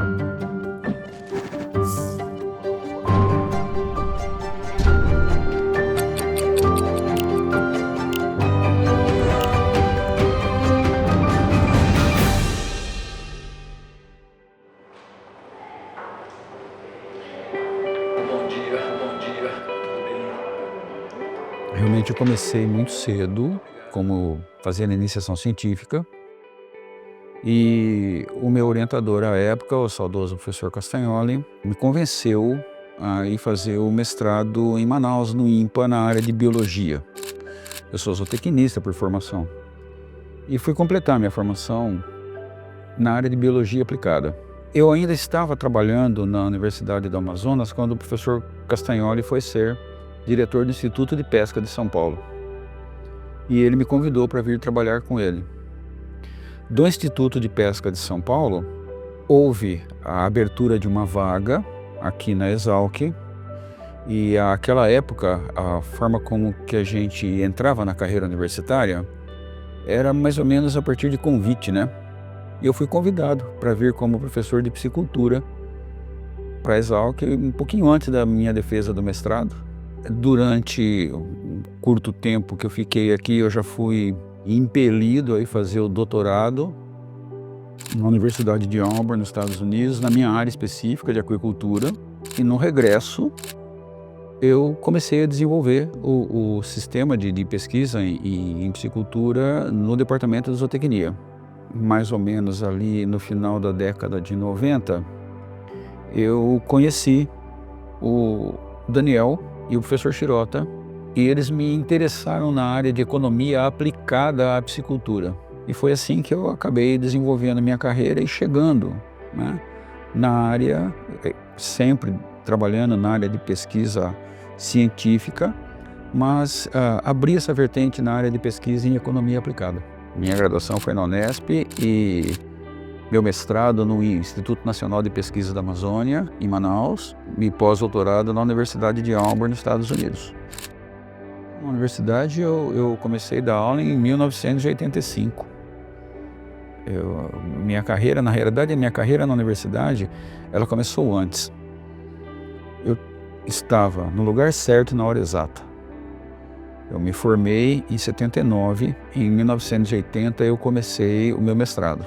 Bom dia, tudo bem? Realmente eu comecei muito cedo, como fazendo iniciação científica, e o meu orientador à época, o saudoso professor Castagnoli, me convenceu a ir fazer o mestrado em Manaus, no INPA, na área de biologia. Eu sou zootecnista por formação e fui completar minha formação na área de biologia aplicada. Eu ainda estava trabalhando na Universidade do Amazonas quando o professor Castagnoli foi ser diretor do Instituto de Pesca de São Paulo. E ele me convidou para vir trabalhar com ele. Do Instituto de Pesca de São Paulo, houve a abertura de uma vaga aqui na Exalc, e naquela época, a forma como que a gente entrava na carreira universitária era mais ou menos a partir de convite, né? E eu fui convidado para vir como professor de piscicultura para a Exalc um pouquinho antes da minha defesa do mestrado. Durante um curto tempo que eu fiquei aqui, eu já fui impelido a ir fazer o doutorado na Universidade de Auburn, nos Estados Unidos, na minha área específica de aquicultura. E no regresso, eu comecei a desenvolver o sistema de pesquisa em piscicultura no departamento de zootecnia. Mais ou menos ali no final da década de 90, eu conheci o Daniel e o professor Shirota, e eles me interessaram na área de economia aplicada à piscicultura. E foi assim que eu acabei desenvolvendo a minha carreira e chegando, né, na área, sempre trabalhando na área de pesquisa científica, mas abri essa vertente na área de pesquisa em economia aplicada. Minha graduação foi na Unesp e meu mestrado no Instituto Nacional de Pesquisa da Amazônia, em Manaus, e pós-doutorado na Universidade de Auburn, nos Estados Unidos. Na universidade eu comecei a dar aula em 1985. Minha carreira, na realidade, a minha carreira na universidade, ela começou antes. Eu estava no lugar certo na hora exata. Eu me formei em 79, em 1980 eu comecei o meu mestrado.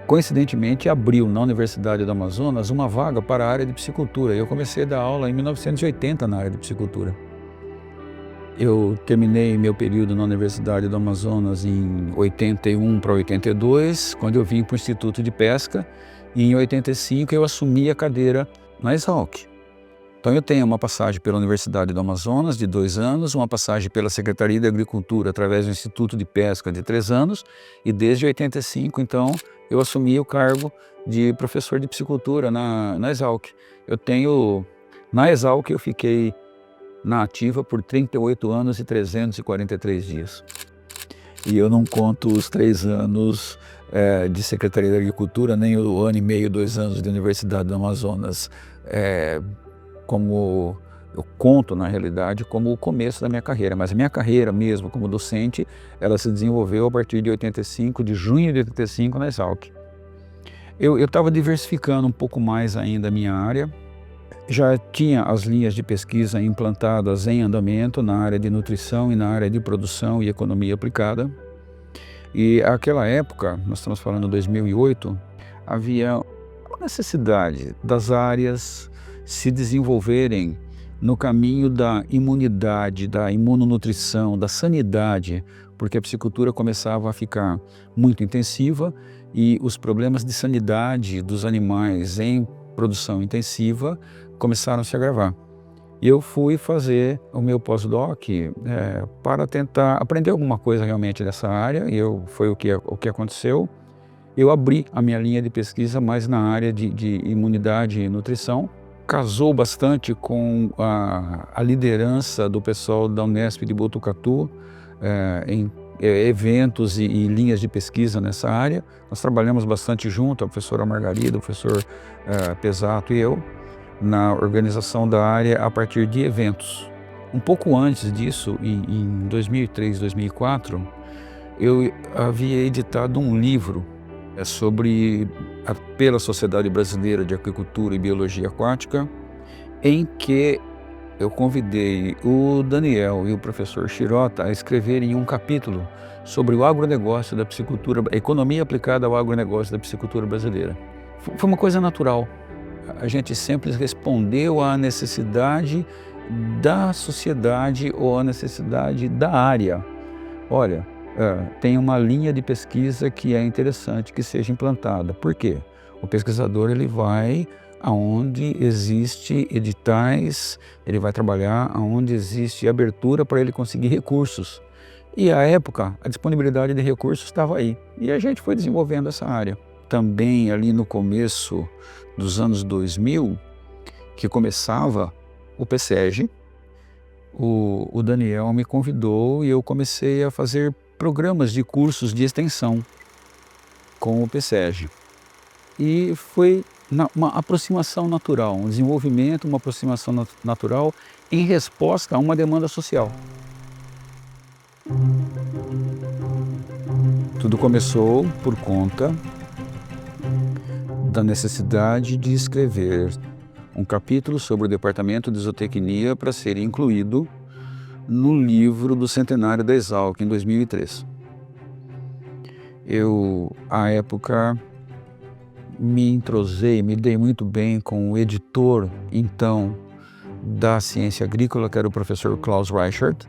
Coincidentemente, abriu na Universidade do Amazonas uma vaga para a área de piscicultura. Eu comecei a dar aula em 1980 na área de piscicultura. Eu terminei meu período na Universidade do Amazonas em 81 para 82, quando eu vim para o Instituto de Pesca, e em 85 eu assumi a cadeira na Exalc. Então eu tenho uma passagem pela Universidade do Amazonas de 2 anos, uma passagem pela Secretaria de Agricultura através do Instituto de Pesca de 3 anos, e desde 85, então, eu assumi o cargo de professor de piscicultura na Exalc. Na Exalc eu fiquei na ativa por 38 anos e 343 dias. E eu não conto os 3 anos de Secretaria de Agricultura, nem o ano e meio, 2 anos de Universidade do Amazonas, como eu conto, na realidade, como o começo da minha carreira. Mas a minha carreira mesmo como docente, ela se desenvolveu a partir de 85, de junho de 85 na Exalc. Eu estava diversificando um pouco mais ainda a minha área. Já tinha as linhas de pesquisa implantadas em andamento na área de nutrição e na área de produção e economia aplicada. E naquela época, nós estamos falando de 2008, havia uma necessidade das áreas se desenvolverem no caminho da imunidade, da imunonutrição, da sanidade, porque a piscicultura começava a ficar muito intensiva e os problemas de sanidade dos animais em produção intensiva começaram a se agravar. E eu fui fazer o meu pós-doc para tentar aprender alguma coisa realmente dessa área, e foi o que aconteceu. Eu abri a minha linha de pesquisa mais na área de imunidade e nutrição. Casou bastante com a liderança do pessoal da Unesp de Botucatu em eventos e linhas de pesquisa nessa área. Nós trabalhamos bastante junto, a professora Margarida, o professor Pesato e eu, na organização da área a partir de eventos. Um pouco antes disso, em 2003, 2004, eu havia editado um livro sobre pela Sociedade Brasileira de Aquicultura e Biologia Aquática, em que eu convidei o Daniel e o professor Shirota a escreverem um capítulo sobre o agronegócio da piscicultura, a economia aplicada ao agronegócio da piscicultura brasileira. Foi uma coisa natural. A gente sempre respondeu à necessidade da sociedade ou à necessidade da área. Olha, tem uma linha de pesquisa que é interessante que seja implantada. Por quê? O pesquisador ele vai aonde existe editais, ele vai trabalhar aonde existe abertura para ele conseguir recursos. E à época, a disponibilidade de recursos estava aí. E a gente foi desenvolvendo essa área. Também ali no começo dos anos 2000, que começava o PSEG, o Daniel me convidou e eu comecei a fazer programas de cursos de extensão com o PSEG. E foi uma aproximação natural, um desenvolvimento, uma aproximação natural em resposta a uma demanda social. Tudo começou por conta da necessidade de escrever um capítulo sobre o Departamento de Zootecnia para ser incluído no livro do centenário da Exalc, em 2003. Eu, à época, me entrosei, me dei muito bem com o editor, então, da Ciência Agrícola, que era o professor Klaus Reichert,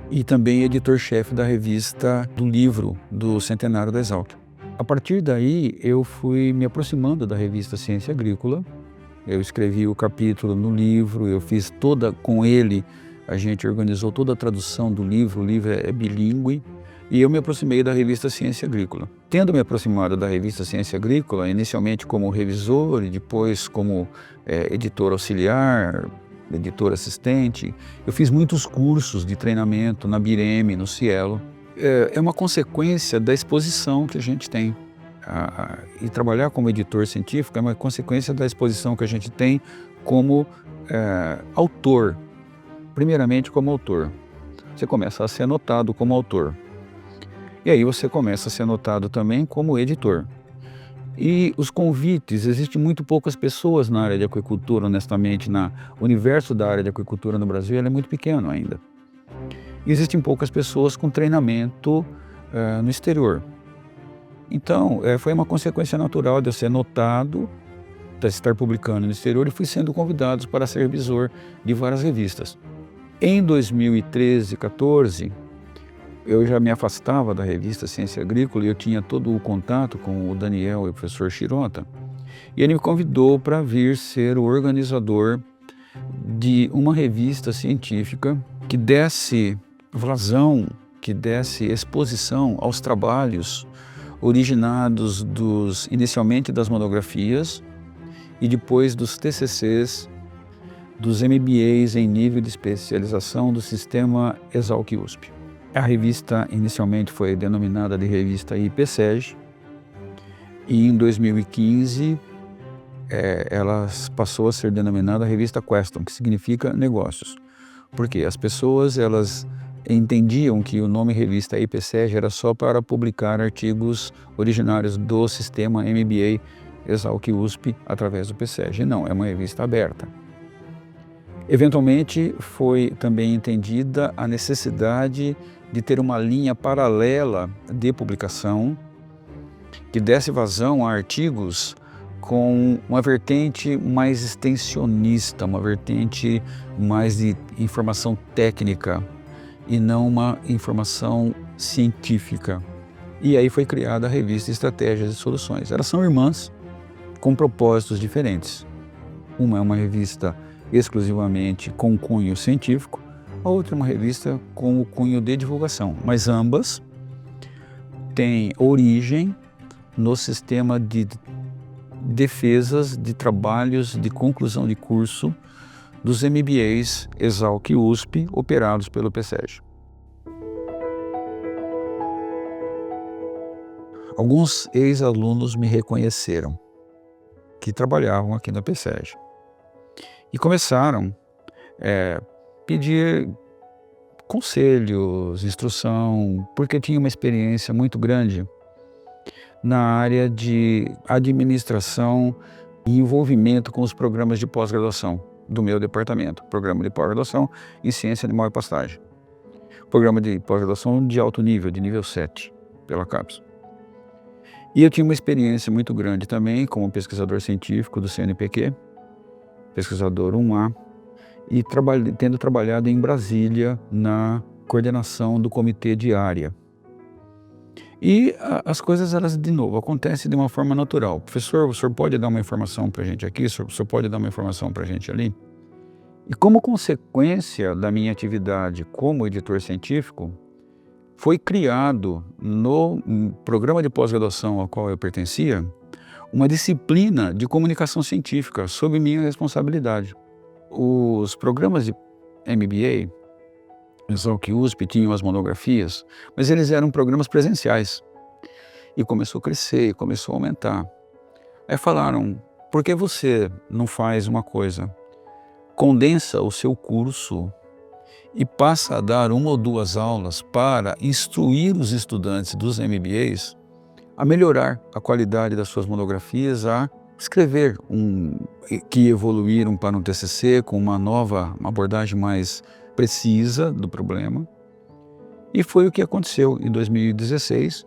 e também editor-chefe da revista do livro do centenário da Exalc. A partir daí, eu fui me aproximando da revista Ciência Agrícola. Eu escrevi o capítulo no livro, eu fiz toda com ele, a gente organizou toda a tradução do livro, o livro é bilíngue, e eu me aproximei da revista Ciência Agrícola. Tendo me aproximado da revista Ciência Agrícola, inicialmente como revisor e depois como editor auxiliar, editor assistente, eu fiz muitos cursos de treinamento na Bireme, no Cielo. É uma consequência da exposição que a gente tem. E trabalhar como editor científico é uma consequência da exposição que a gente tem como autor. Primeiramente como autor. Você começa a ser notado como autor. E aí você começa a ser notado também como editor. E os convites, existem muito poucas pessoas na área de aquicultura, honestamente, no universo da área de aquicultura no Brasil, ele é muito pequeno ainda. E existem poucas pessoas com treinamento no exterior. Então, foi uma consequência natural de eu ser notado, de estar publicando no exterior, e fui sendo convidado para ser revisor de várias revistas. Em 2013, 14, eu já me afastava da revista Ciência Agrícola e eu tinha todo o contato com o Daniel e o professor Shirota. E ele me convidou para vir ser o organizador de uma revista científica que desse vazão, que desse exposição aos trabalhos originados inicialmente das monografias e depois dos TCCs, dos MBAs em nível de especialização do sistema Exalc-USP. A revista inicialmente foi denominada de revista IPSEG e em 2015 ela passou a ser denominada revista Question, que significa negócios. Porque as pessoas elas entendiam que o nome revista IPSEG era só para publicar artigos originários do sistema MBA Exalc-USP através do PSEG. Não, é uma revista aberta. Eventualmente foi também entendida a necessidade de ter uma linha paralela de publicação que desse vazão a artigos com uma vertente mais extensionista, uma vertente mais de informação técnica e não uma informação científica. E aí foi criada a revista Estratégias e Soluções. Elas são irmãs com propósitos diferentes. Uma é uma revista exclusivamente com cunho científico, a outra é uma revista com o cunho de divulgação, mas ambas têm origem no sistema de defesas de trabalhos de conclusão de curso dos MBAs Exalc-USP operados pelo PSEG. Alguns ex-alunos me reconheceram que trabalhavam aqui na PSEG e começaram a pedir conselhos, instrução, porque tinha uma experiência muito grande na área de administração e envolvimento com os programas de pós-graduação do meu departamento. Programa de pós-graduação em Ciência Animal e Pastagem. Programa de pós-graduação de alto nível, de nível 7, pela CAPES. E eu tinha uma experiência muito grande também como pesquisador científico do CNPq, pesquisador 1A, e tendo trabalhado em Brasília na coordenação do comitê de área. E as coisas, elas, de novo, acontecem de uma forma natural. Professor, o senhor pode dar uma informação para a gente aqui? O senhor pode dar uma informação para a gente ali? E como consequência da minha atividade como editor científico, foi criado no programa de pós-graduação ao qual eu pertencia, uma disciplina de comunicação científica sob minha responsabilidade. Os programas de MBA, Exalc USP, tinham as monografias, mas eles eram programas presenciais. E começou a crescer, começou a aumentar. Aí falaram, por que você não faz uma coisa? Condensa o seu curso e passa a dar 1 ou 2 aulas para instruir os estudantes dos MBAs a melhorar a qualidade das suas monografias, a escrever que evoluíram para um TCC com uma abordagem mais precisa do problema. E foi o que aconteceu em 2016.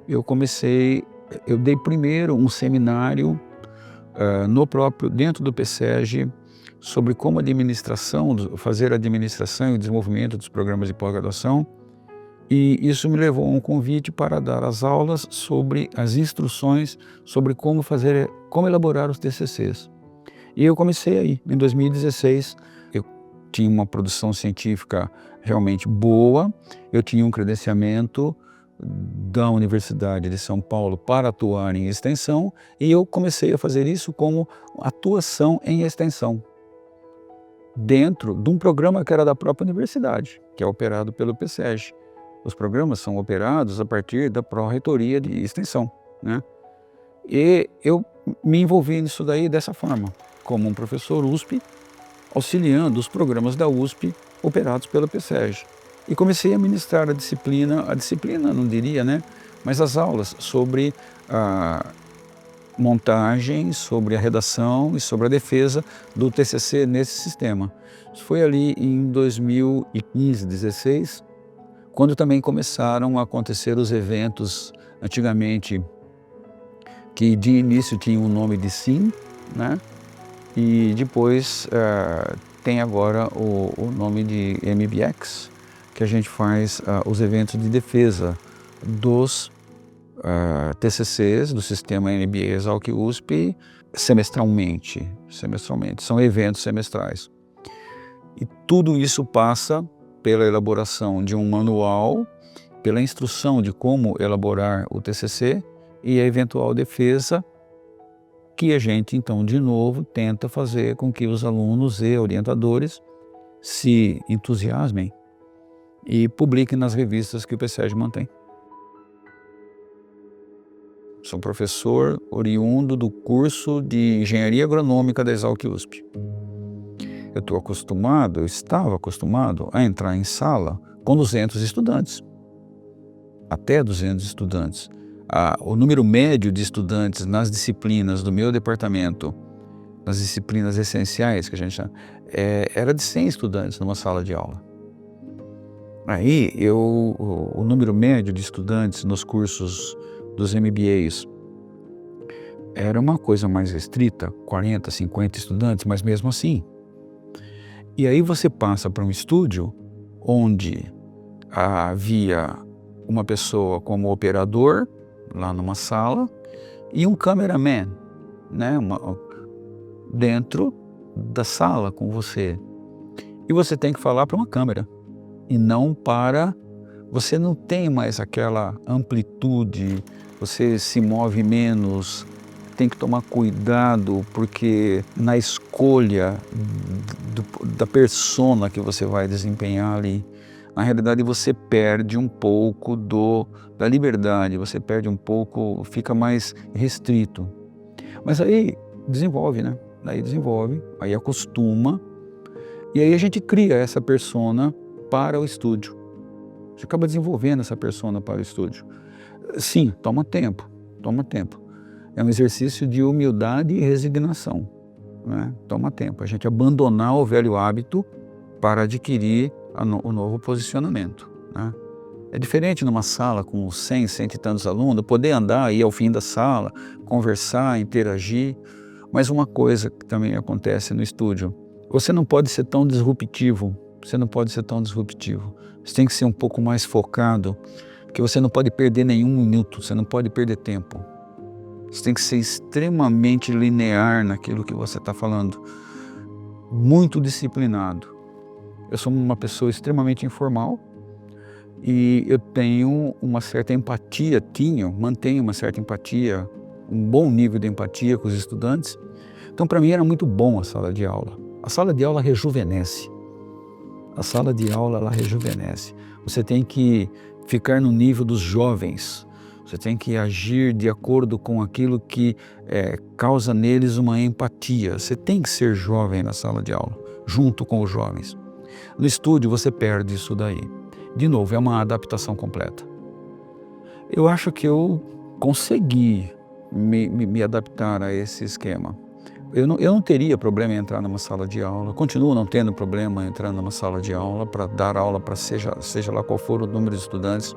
Eu dei primeiro um seminário dentro do PSEG, sobre como fazer a administração e o desenvolvimento dos programas de pós-graduação, e isso me levou a um convite para dar as aulas sobre as instruções sobre como elaborar os TCCs. E eu comecei aí, em 2016, eu tinha uma produção científica realmente boa, eu tinha um credenciamento da Universidade de São Paulo para atuar em extensão, e eu comecei a fazer isso como atuação em extensão, dentro de um programa que era da própria universidade, que é operado pelo PSEG. Os programas são operados a partir da pró-reitoria de extensão, né? E eu me envolvi nisso daí dessa forma, como um professor USP, auxiliando os programas da USP operados pela PSEG. E comecei a ministrar a disciplina não diria, né? Mas as aulas sobre a montagem, sobre a redação e sobre a defesa do TCC nesse sistema. Isso foi ali em 2015, 2016, quando também começaram a acontecer os eventos, antigamente, que de início tinham o nome de SIM, né? E depois tem agora o nome de MBX, que a gente faz os eventos de defesa dos TCCs do sistema MBA Exalc USP semestralmente. São eventos semestrais. E tudo isso passa pela elaboração de um manual, pela instrução de como elaborar o TCC e a eventual defesa, que a gente, então, de novo, tenta fazer com que os alunos e orientadores se entusiasmem e publiquem nas revistas que o PSEG mantém. Sou professor oriundo do curso de Engenharia Agronômica da Exalc USP. Eu estava acostumado a entrar em sala com 200 estudantes, até 200 estudantes. O número médio de estudantes nas disciplinas do meu departamento, nas disciplinas essenciais, que a gente chama, era de 100 estudantes numa sala de aula. Aí, o número médio de estudantes nos cursos dos MBAs era uma coisa mais restrita, 40, 50 estudantes, mas mesmo assim. E aí você passa para um estúdio onde havia uma pessoa como operador, lá numa sala, e um cameraman, né, dentro da sala com você. E você tem que falar para uma câmera, e não para... Você não tem mais aquela amplitude, você se move menos, tem que tomar cuidado, porque na escolha da persona que você vai desempenhar ali, na realidade você perde um pouco da liberdade, você perde um pouco, fica mais restrito. Mas aí desenvolve, né? Aí acostuma, e aí a gente cria essa persona para o estúdio. Você acaba desenvolvendo essa persona para o estúdio. Sim, toma tempo, toma tempo. É um exercício de humildade e resignação, né? Toma tempo. A gente abandonar o velho hábito para adquirir o novo posicionamento, né? É diferente numa sala com 100, 100 e tantos alunos, poder andar, ir ao fim da sala, conversar, interagir. Mas uma coisa que também acontece no estúdio, você não pode ser tão disruptivo, você não pode ser tão disruptivo. Você tem que ser um pouco mais focado, porque você não pode perder nenhum minuto, você não pode perder tempo. Você tem que ser extremamente linear naquilo que você está falando, muito disciplinado. Eu sou uma pessoa extremamente informal e eu tenho uma certa empatia, mantenho uma certa empatia, um bom nível de empatia com os estudantes. Então, para mim, era muito bom a sala de aula. A sala de aula rejuvenesce. A sala de aula, ela rejuvenesce. Você tem que ficar no nível dos jovens. Você tem que agir de acordo com aquilo que causa neles uma empatia. Você tem que ser jovem na sala de aula, junto com os jovens. No estúdio, você perde isso daí. De novo, é uma adaptação completa. Eu acho que eu consegui me adaptar a esse esquema. Eu não teria problema em entrar numa sala de aula, continuo não tendo problema em entrar numa sala de aula para dar aula para seja lá qual for o número de estudantes.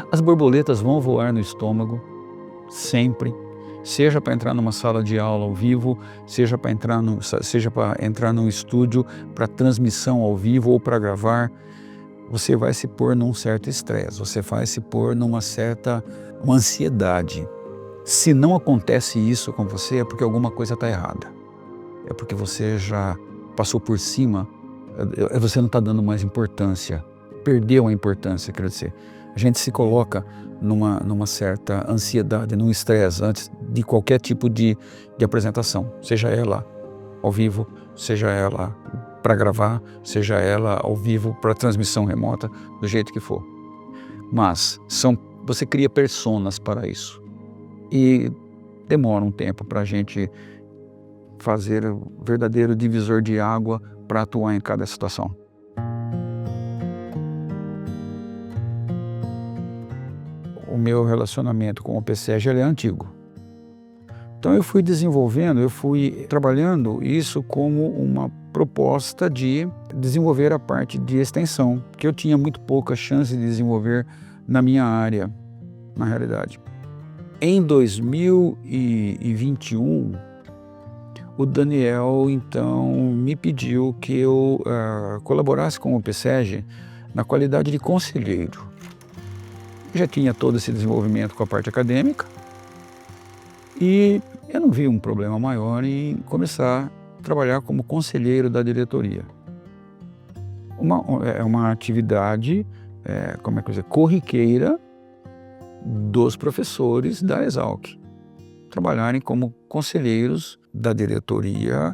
As borboletas vão voar no estômago, sempre, seja para entrar numa sala de aula ao vivo, seja para entrar num estúdio para transmissão ao vivo ou para gravar. Você vai se pôr num certo estresse, você vai se pôr numa certa ansiedade. Se não acontece isso com você, é porque alguma coisa está errada. É porque você já passou por cima, você não está dando mais importância, perdeu a importância, quer dizer. A gente se coloca numa certa ansiedade, num estresse, antes de qualquer tipo de apresentação, seja ela ao vivo, seja ela para gravar, seja ela ao vivo para transmissão remota, do jeito que for. Mas você cria personas para isso. E demora um tempo para a gente fazer o verdadeiro divisor de água para atuar em cada situação. O meu relacionamento com o PSEG é antigo. Então eu fui trabalhando isso como uma proposta de desenvolver a parte de extensão, que eu tinha muito pouca chance de desenvolver na minha área, na realidade. Em 2021, o Daniel, então, me pediu que eu colaborasse com o PSEG na qualidade de conselheiro. Eu já tinha todo esse desenvolvimento com a parte acadêmica e eu não vi um problema maior em começar a trabalhar como conselheiro da diretoria. É uma atividade, corriqueira dos professores da Exalc, trabalharem como conselheiros da diretoria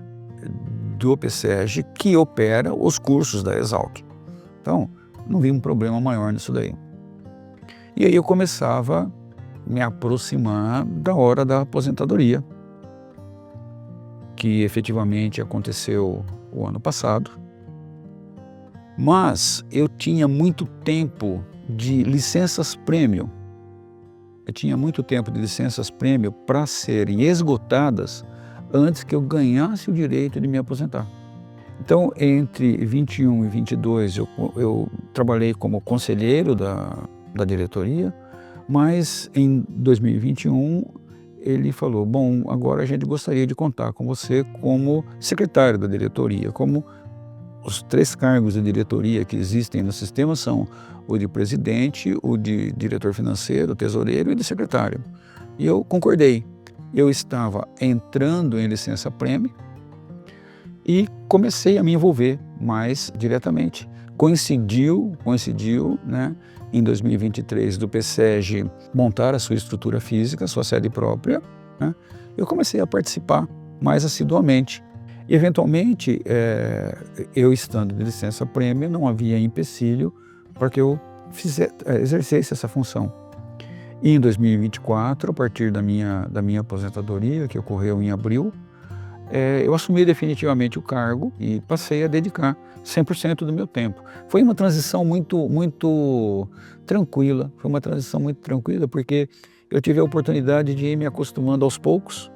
do PSEG que opera os cursos da Exalc. Então, não vi um problema maior nisso daí. E aí eu começava a me aproximar da hora da aposentadoria, que efetivamente aconteceu o ano passado. Mas eu tinha muito tempo de licenças-prêmio. Para serem esgotadas antes que eu ganhasse o direito de me aposentar. Então, entre 21 e 22, eu trabalhei como conselheiro da diretoria, mas em 2021 ele falou, bom, agora a gente gostaria de contar com você como secretário da diretoria, como os 3 cargos de diretoria que existem no sistema são o de presidente, o de diretor financeiro, tesoureiro e de secretário. E eu concordei. Eu estava entrando em licença-prêmio e comecei a me envolver mais diretamente. Coincidiu, né, em 2023 do PSEG montar a sua estrutura física, sua sede própria, né, eu comecei a participar mais assiduamente. Eventualmente, eu estando de licença-prêmio, não havia empecilho para que eu exercesse essa função. E em 2024, a partir da minha aposentadoria, que ocorreu em abril, eu assumi definitivamente o cargo e passei a dedicar 100% do meu tempo. Foi uma transição muito tranquila, porque eu tive a oportunidade de ir me acostumando aos poucos,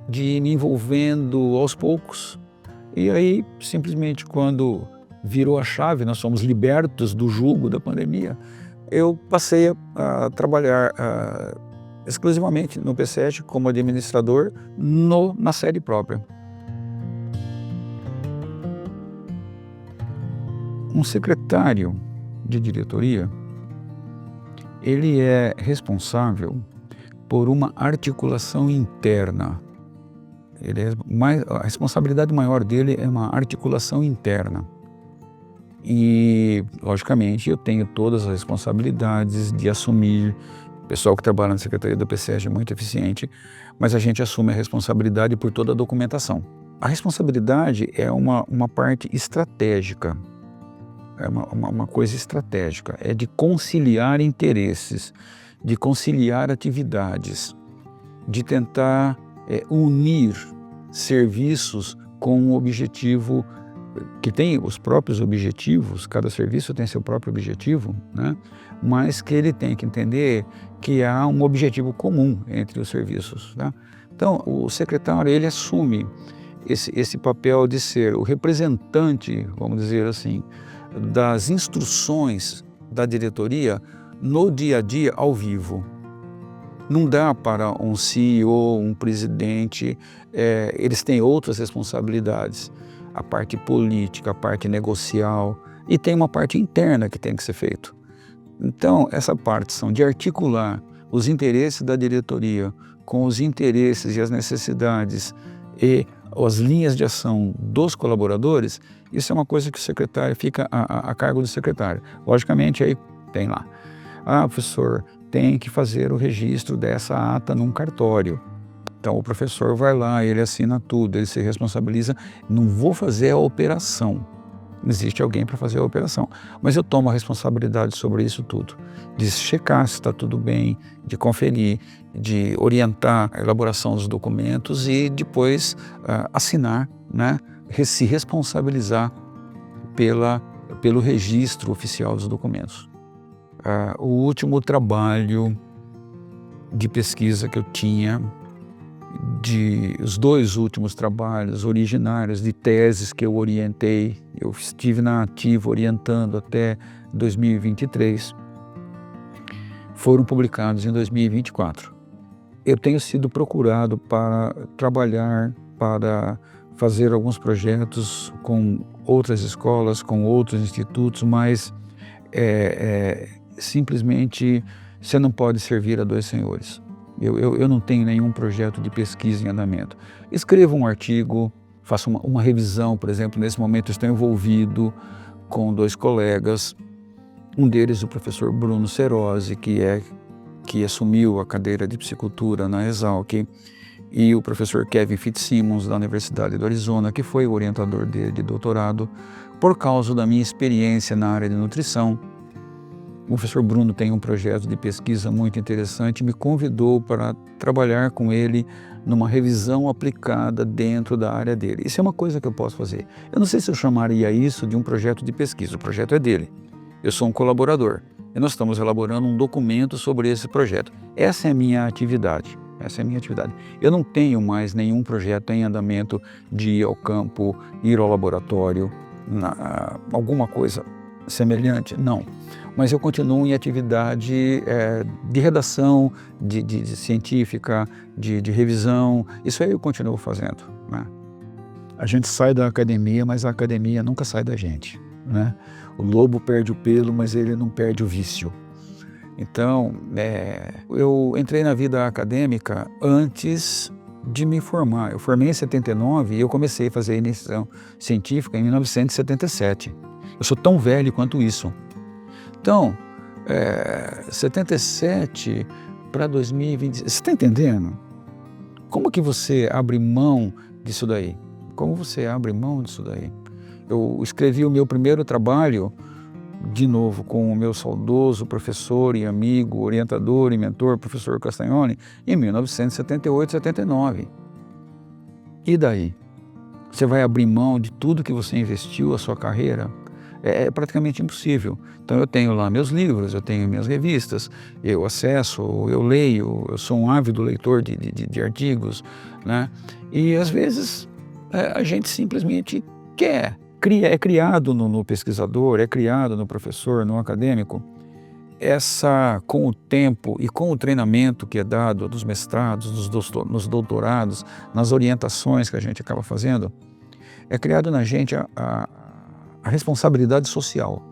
de ir me envolvendo aos poucos, e aí simplesmente quando virou a chave, nós fomos libertos do jugo da pandemia, eu passei a trabalhar exclusivamente no PCET como administrador na sede própria. Um secretário de diretoria, ele é responsável por uma articulação interna. A responsabilidade maior dele é uma articulação interna. E, logicamente, eu tenho todas as responsabilidades de assumir. O pessoal que trabalha na Secretaria do PCET é muito eficiente, mas a gente assume a responsabilidade por toda a documentação. A responsabilidade é uma parte estratégica, é uma coisa estratégica, é de conciliar interesses, de conciliar atividades, de tentar unir serviços com um objetivo que tem os próprios objetivos, cada serviço tem seu próprio objetivo, né? Mas que ele tem que entender que há um objetivo comum entre os serviços, tá? Então, o secretário, ele assume esse papel de ser o representante, vamos dizer assim, das instruções da diretoria no dia a dia ao vivo. Não dá para um CEO, um presidente, eles têm outras responsabilidades. A parte política, a parte negocial, e tem uma parte interna que tem que ser feito. Então, essa parte são de articular os interesses da diretoria com os interesses e as necessidades e as linhas de ação dos colaboradores. Isso é uma coisa que o secretário fica a cargo do secretário. Logicamente, aí tem lá, professor, tem que fazer o registro dessa ata num cartório. Então o professor vai lá, ele assina tudo, ele se responsabiliza. Não vou fazer a operação, não existe alguém para fazer a operação, mas eu tomo a responsabilidade sobre isso tudo, de checar se está tudo bem, de conferir, de orientar a elaboração dos documentos e depois assinar, né? Se responsabilizar pelo registro oficial dos documentos. O último trabalho de pesquisa que eu tinha, os dois últimos trabalhos originários de teses que eu orientei, eu estive na ativa orientando até 2023, foram publicados em 2024. Eu tenho sido procurado para trabalhar, para fazer alguns projetos com outras escolas, com outros institutos, mas simplesmente você não pode servir a dois senhores. Eu não tenho nenhum projeto de pesquisa em andamento. Escrevo um artigo, faço uma revisão, por exemplo, nesse momento estou envolvido com dois colegas, um deles o professor Bruno Serosi, que assumiu a cadeira de psicultura na Exalc, e o professor Kevin Fitzsimmons, da Universidade do Arizona, que foi o orientador dele de doutorado, por causa da minha experiência na área de nutrição. O professor Bruno tem um projeto de pesquisa muito interessante e me convidou para trabalhar com ele numa revisão aplicada dentro da área dele. Isso é uma coisa que eu posso fazer. Eu não sei se eu chamaria isso de um projeto de pesquisa, o projeto é dele. Eu sou um colaborador e nós estamos elaborando um documento sobre esse projeto. Essa é a minha atividade. Eu não tenho mais nenhum projeto em andamento de ir ao campo, ir ao laboratório, alguma coisa semelhante, não. Mas eu continuo em atividade de redação, de científica, de revisão, isso aí eu continuo fazendo, né? A gente sai da academia, mas a academia nunca sai da gente, né? O lobo perde o pelo, mas ele não perde o vício. Então, eu entrei na vida acadêmica antes de me formar. Eu formei em 79 e eu comecei a fazer iniciação científica em 1977. Eu sou tão velho quanto isso. Então, 77 para 2020, você está entendendo? Como que você abre mão disso daí? Como você abre mão disso daí? Eu escrevi o meu primeiro trabalho, de novo, com o meu saudoso professor e amigo, orientador e mentor, professor Castagnoli, em 1978, 79. E daí? Você vai abrir mão de tudo que você investiu a sua carreira? é praticamente impossível. Então eu tenho lá meus livros, eu tenho minhas revistas, eu acesso, eu leio, eu sou um ávido leitor de artigos, né? E às vezes a gente simplesmente é criado no pesquisador, é criado no professor, no acadêmico, com o tempo e com o treinamento que é dado nos mestrados, nos doutorados, nas orientações que a gente acaba fazendo, é criado na gente a responsabilidade social.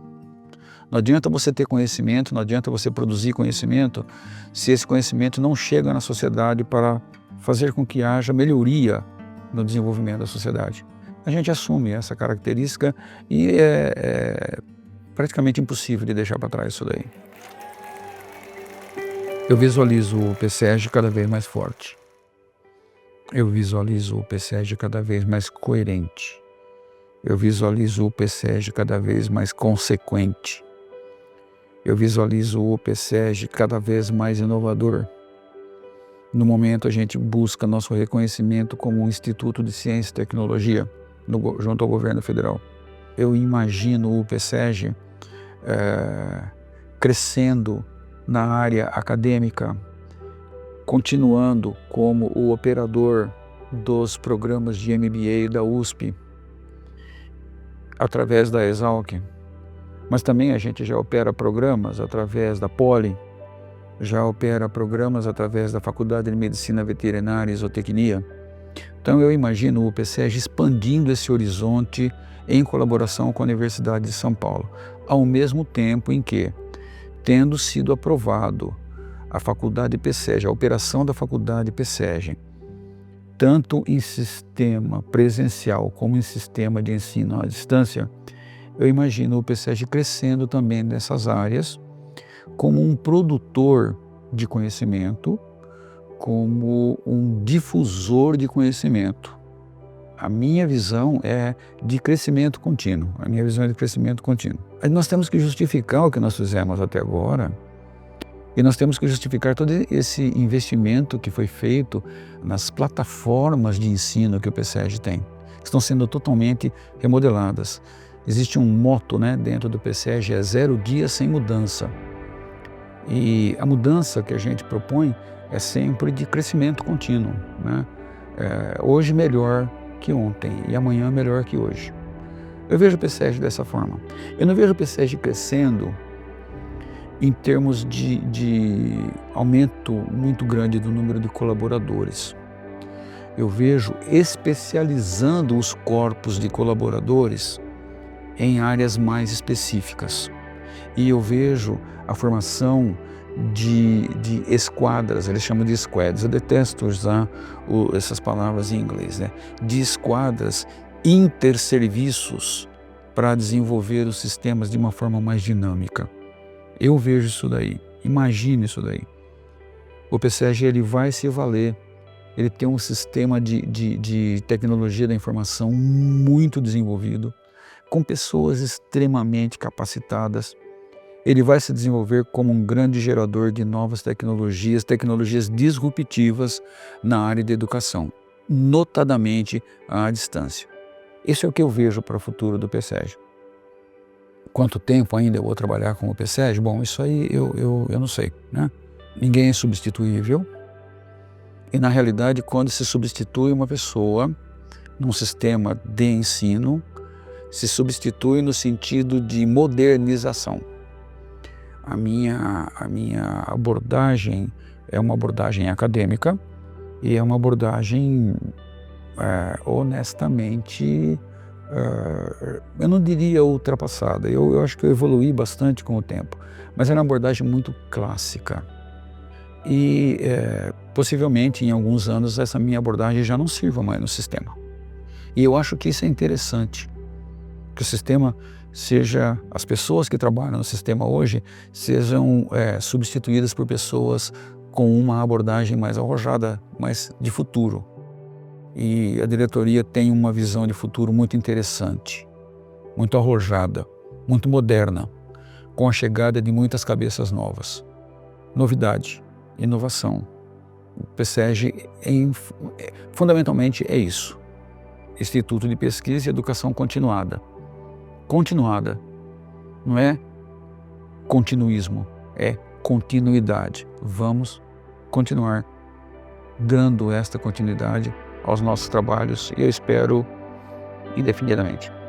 Não adianta você ter conhecimento, não adianta você produzir conhecimento, se esse conhecimento não chega na sociedade para fazer com que haja melhoria no desenvolvimento da sociedade. A gente assume essa característica e é praticamente impossível de deixar para trás isso daí. Eu visualizo o PSEG cada vez mais forte. Eu visualizo o PSEG cada vez mais coerente. Eu visualizo o PSEG cada vez mais consequente. Eu visualizo o PSEG cada vez mais inovador. No momento a gente busca nosso reconhecimento como um Instituto de Ciência e Tecnologia, junto ao governo federal. Eu imagino o PSEG crescendo na área acadêmica, continuando como o operador dos programas de MBA da USP, através da Exalc, mas também a gente já opera programas através da Poli, já opera programas através da Faculdade de Medicina Veterinária e Zootecnia. Então eu imagino o PSEG expandindo esse horizonte em colaboração com a Universidade de São Paulo, ao mesmo tempo em que, tendo sido aprovado a Faculdade PSEG, a operação da Faculdade PSEG, tanto em sistema presencial como em sistema de ensino à distância, eu imagino o PSEG crescendo também nessas áreas como um produtor de conhecimento, como um difusor de conhecimento. A minha visão é de crescimento contínuo. A minha visão é de crescimento contínuo. Mas nós temos que justificar o que nós fizemos até agora e nós temos que justificar todo esse investimento que foi feito nas plataformas de ensino que o PSEG tem, que estão sendo totalmente remodeladas. Existe um moto, né, dentro do PSEG, é 0 dias sem mudança. E a mudança que a gente propõe é sempre de crescimento contínuo, né? Hoje melhor que ontem e amanhã melhor que hoje. Eu vejo o PSEG dessa forma. Eu não vejo o PSEG crescendo em termos de aumento muito grande do número de colaboradores. Eu vejo especializando os corpos de colaboradores em áreas mais específicas. E eu vejo a formação de esquadras, eles chamam de squads, eu detesto usar essas palavras em inglês, né? De esquadras interserviços para desenvolver os sistemas de uma forma mais dinâmica. Eu vejo isso daí, imagine isso daí. O PSEG ele vai se valer, ele tem um sistema de tecnologia da informação muito desenvolvido, com pessoas extremamente capacitadas. Ele vai se desenvolver como um grande gerador de novas tecnologias, tecnologias disruptivas na área de educação, notadamente à distância. Isso é o que eu vejo para o futuro do PSEG. Quanto tempo ainda eu vou trabalhar com o PSEG? Bom, isso aí eu não sei, né? Ninguém é substituível. E na realidade, quando se substitui uma pessoa num sistema de ensino, se substitui no sentido de modernização. A minha abordagem é uma abordagem acadêmica e é uma abordagem honestamente, eu não diria ultrapassada. Eu acho que eu evoluí bastante com o tempo, mas é uma abordagem muito clássica. E possivelmente em alguns anos essa minha abordagem já não sirva mais no sistema. E eu acho que isso é interessante, que o sistema as pessoas que trabalham no sistema hoje sejam substituídas por pessoas com uma abordagem mais arrojada, mais de futuro. E a diretoria tem uma visão de futuro muito interessante, muito arrojada, muito moderna, com a chegada de muitas cabeças novas. Novidade, inovação. O PSEG fundamentalmente é isso. Instituto de Pesquisa e Educação Continuada. Continuada não é continuismo, é continuidade. Vamos continuar dando esta continuidade aos nossos trabalhos e eu espero indefinidamente.